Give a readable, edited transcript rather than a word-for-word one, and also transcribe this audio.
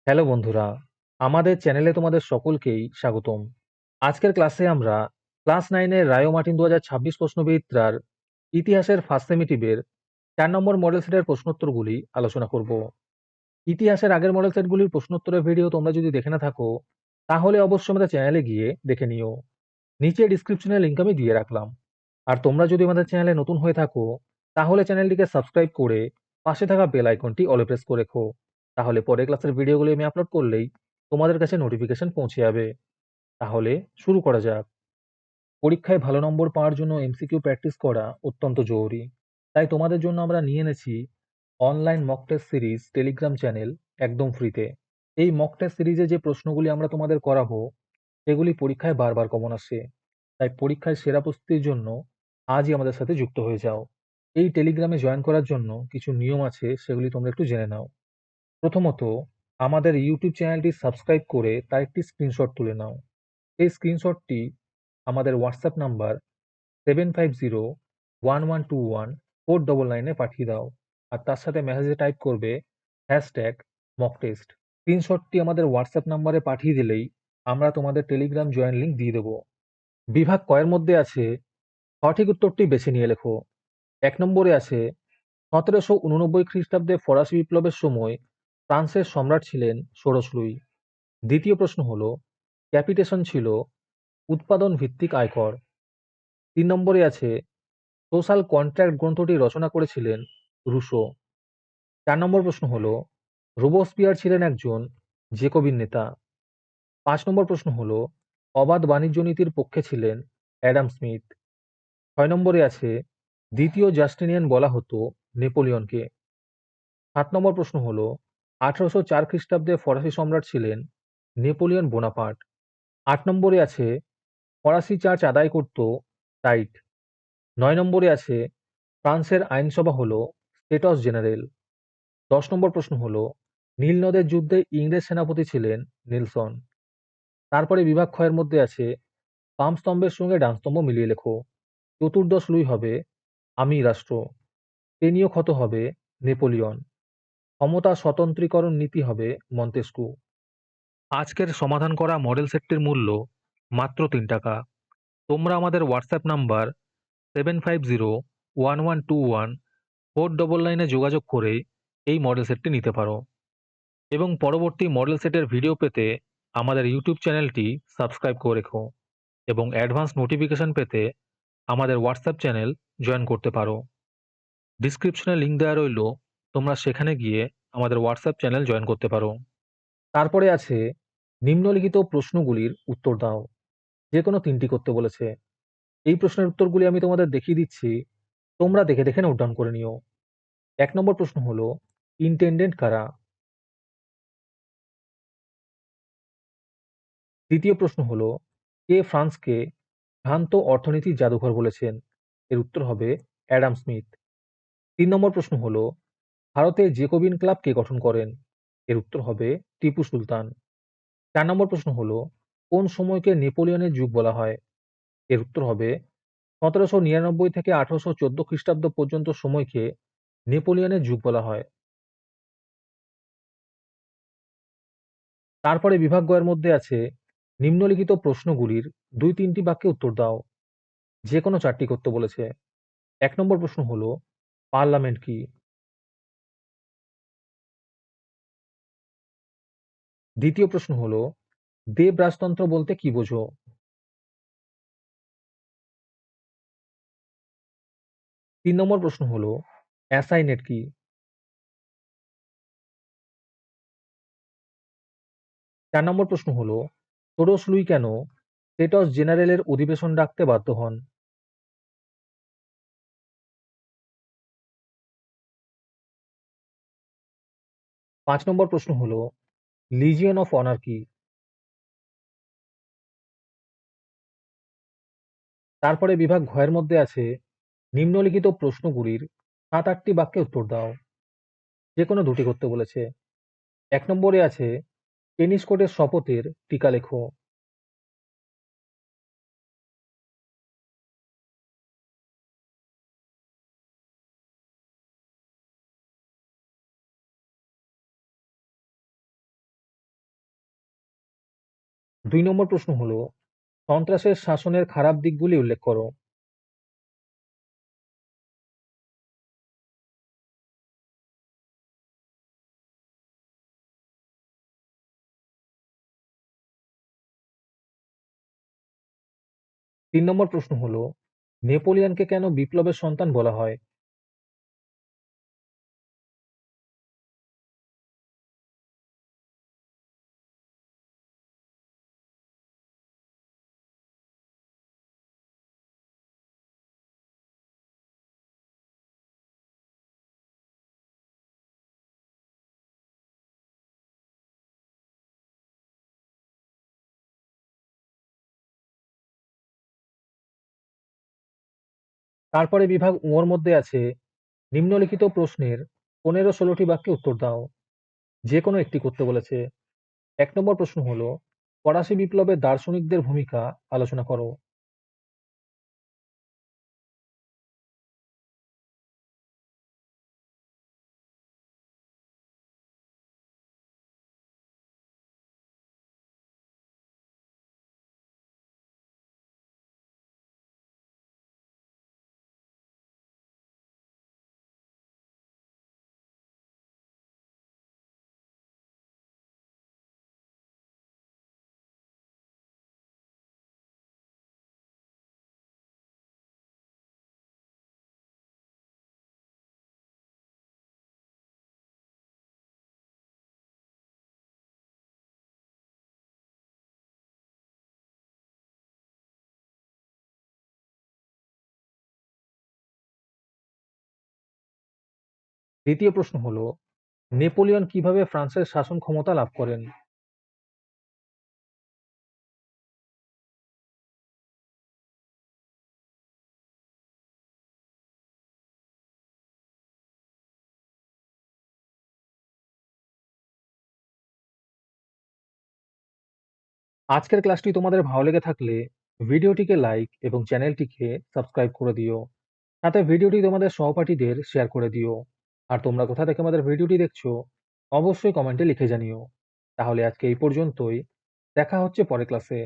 Hello বন্ধুরা, আমাদের চ্যানেলে তোমাদের সকলকেই স্বাগতম। আজকের ক্লাসে আমরা ক্লাস 9 এর রায়ো মার্টিন 2026 প্রশ্নবিচিত্রার ইতিহাসের ফার্স্ট সেমিটিভের 4 নম্বর মডেল সেটের প্রশ্নোত্তরগুলি আলোচনা করব। ইতিহাসের আগের মডেল সেটগুলির প্রশ্নোত্তরের ভিডিও তোমরা যদি দেখে না থাকো, তাহলে অবশ্যই আমাদের চ্যানেলে গিয়ে দেখে নিও। নিচে ডিসক্রিপশনে লিংক আমি দিয়ে রাখলাম। আর তোমরা যদি আমাদের চ্যানেলে নতুন হয়ে থাকো, তাহলে চ্যানেলটিকে সাবস্ক্রাইব করে পাশে থাকা বেল আইকনটি অলে প্রেস করে রেখো। তাহলে পরের ক্লাসের ভিডিওগুলি আমি আপলোড করলেই তোমাদের কাছে নোটিফিকেশন পৌঁছে যাবে। তাহলে শুরু করা যাক। পরীক্ষায় ভালো নম্বর পাওয়ার জন্য এমসিকিউ প্র্যাকটিস করা অত্যন্ত জরুরি। তাই তোমাদের জন্য আমরা নিয়ে এনেছি online mock test series Telegram channel, একদম ফ্রিতে। এই মক টেস্ট সিরিজে যে প্রশ্নগুলি আমরা তোমাদের করাবো, সেগুলি পরীক্ষায় বারবার কমন আসে। তাই পরীক্ষায় সেরা প্রস্তুতির জন্য আজই আমাদের সাথে যুক্ত হয়ে যাও। এই টেলিগ্রামে জয়েন করার জন্য কিছু নিয়ম আছে, সেগুলি তোমরা একটু জেনে নাও। প্রথমত, আমাদের ইউটিউব চ্যানেলটি সাবস্ক্রাইব করে তার একটি স্ক্রিনশট তুলে নাও। এই স্ক্রিনশটটি আমাদের হোয়াটসঅ্যাপ নাম্বার 7501121499 পাঠিয়ে দাও। আর তার সাথে মেসেজে টাইপ করবে #মকটেস্ট। স্ক্রিনশটটি আমাদের হোয়াটসঅ্যাপ নাম্বারে পাঠিয়ে দিলেই আমরা তোমাদের টেলিগ্রাম জয়েন লিঙ্ক দিয়ে দেবো। বিভাগ কয়ের মধ্যে আছে সঠিক উত্তরটি বেছে নিয়ে লেখো। 1 নম্বরে আছে 1789 খ্রিস্টাব্দে ফরাসি বিপ্লবের সময় ফ্রান্সের সম্রাট ছিলেন ষোড়শ লুই। দ্বিতীয় প্রশ্ন হলো ক্যাপিটেশন ছিল উৎপাদন ভিত্তিক আয়কর। 3 নম্বরে আছে সোশ্যাল কন্ট্রাক্ট গ্রন্থটি রচনা করেছিলেন রুশো। 4 নম্বর প্রশ্ন হলো রোবোস্পিয়ার ছিলেন একজন জেকোবিন নেতা। 5 নম্বর প্রশ্ন হলো অবাধ বাণিজ্য নীতির পক্ষে ছিলেন অ্যাডাম স্মিথ। 6 নম্বরে আছে দ্বিতীয় জাস্টিনিয়ান বলা হতো নেপোলিয়নকে। 7 নম্বর প্রশ্ন হলো 1804 খ্রিস্টাব্দে ফরাসি সম্রাট ছিলেন নেপোলিয়ন বোনাপার্ট। 8 নম্বরে আছে ফরাসি চার্জ আদায় করত টাইট। 9 নম্বরে আছে ফ্রান্সের আইনসভা হলো স্টেটস জেনারেল। 10 নম্বর প্রশ্ন হলো নীল নদের যুদ্ধে ইংরেজ সেনাপতি ছিলেন নেলসন। তারপরে বিভাগ ক্ষয়ের মধ্যে আছে বাম স্তম্ভের সঙ্গে ডান স্তম্ভ মিলিয়ে লেখো। চতুর্দশ লুই হবে আমি রাষ্ট্র। তেনীয় ক্ষত হবে নেপোলিয়ন। ক্ষমতা স্বতন্ত্রীকরণ নীতি হবে মন্তেস্কু। আজকের সমাধান করা মডেল সেটটির মূল্য মাত্র 3 টাকা। তোমরা আমাদের হোয়াটসঅ্যাপ নাম্বার 7501121499 যোগাযোগ করে এই মডেল সেটটি নিতে পারো এবং পরবর্তী মডেল সেটের ভিডিও পেতে আমাদের ইউটিউব চ্যানেলটি সাবস্ক্রাইব করে রেখো এবং অ্যাডভান্স নোটিফিকেশন পেতে আমাদের হোয়াটসঅ্যাপ চ্যানেল জয়েন করতে পারো। ডিসক্রিপশনে লিঙ্ক দেওয়া রইল, তোমরা সেখানে গিয়ে আমাদের হোয়াটসঅ্যাপ চ্যানেল জয়েন করতে পারো। তারপরে আছে নিম্নলিখিত প্রশ্নগুলির উত্তর দাও। যে কোনো 3টি করতে বলেছে। এই প্রশ্নের উত্তরগুলি আমি তোমাদের দেখিয়ে দিচ্ছি, তোমরা দেখে দেখে নোট ডাউন করে নিও। 1 নম্বর প্রশ্ন হলো ইন্টেন্ডেন্ট কারা। দ্বিতীয় প্রশ্ন হলো কে ফ্রান্সকে ভ্রান্ত অর্থনীতির জাদুঘর বলেছেন। এর উত্তর হবে অ্যাডাম স্মিথ। 3 নম্বর প্রশ্ন হলো ভারতে জেকোবিন ক্লাব কে গঠন করেন। এর উত্তর হবে টিপু সুলতান। 4 নম্বর প্রশ্ন হলো কোন সময়কে নেপোলিয়নের যুগ বলা হয়। এর উত্তর হবে 1799 থেকে 1814 খ্রিস্টাব্দ পর্যন্ত সময়কে নেপোলিয়নের যুগ বলা হয়। তারপরে বিভাগ গ এর মধ্যে আছে নিম্নলিখিত প্রশ্নগুলির 2-3টি বাক্যে উত্তর দাও। যে কোনো 4টি করতে বলেছে। 1 নম্বর প্রশ্ন হলো পার্লামেন্ট কি। দ্বিতীয় প্রশ্ন হলো দেব রাজতন্ত্র বলতে কি বোঝো। 3 নম্বর প্রশ্ন হলো অ্যাসাইনেট কি। 4 নম্বর প্রশ্ন হলো ষোড়শ লুই কেন স্টেটস জেনারেলের অধিবেশন ডাকতে বাধ্য হন। 5 নম্বর প্রশ্ন হলো লিজিয়ন অফ অনার কি। তারপরে বিভাগ ঘ এর মধ্যে আছে নিম্নলিখিত প্রশ্নগুলির 7-8টি বাক্যে উত্তর দাও। যে কোনো 2টি করতে বলেছে। 1 নম্বরে আছে টেনিস কোর্টের শপথের টিকা লেখো। ২ নম্বর প্রশ্ন হলো, সন্ত্রাসের শাসনের খারাপ দিকগুলি উল্লেখ করো। ৩ নম্বর প্রশ্ন হলো, নেপোলিয়নকে কেন বিপ্লবের সন্তান বলা হয়? 'তারপরে বিভাগ ঙ'র মধ্যে আছে, নিম্নলিখিত প্রশ্নের ১৫-১৬টি বাক্যে উত্তর দাও। যেকোনো একটি করতে বলেছে। ১ নম্বর প্রশ্ন হলো, ফরাসি বিপ্লবে দার্শনিকদের ভূমিকা আলোচনা করো। দ্বিতীয় প্রশ্ন হলো, নেপোলিয়ন কিভাবে ফ্রান্সের শাসন ক্ষমতা লাভ করেন? আজকের ক্লাসটি তোমাদের ভালো লেগে থাকলে ভিডিওটিকে লাইক এবং চ্যানেলটিকে সাবস্ক্রাইব করে দিও। সাথে ভিডিওটি তোমাদের সহপাঠীদের শেয়ার করে দিও। আর তোমরা কোথা থেকে আমাদের ভিডিওটি দেখছো অবশ্যই কমেন্টে লিখে জানিও। তাহলে আজকে এই পর্যন্তই। দেখা হচ্ছে পরের ক্লাসে।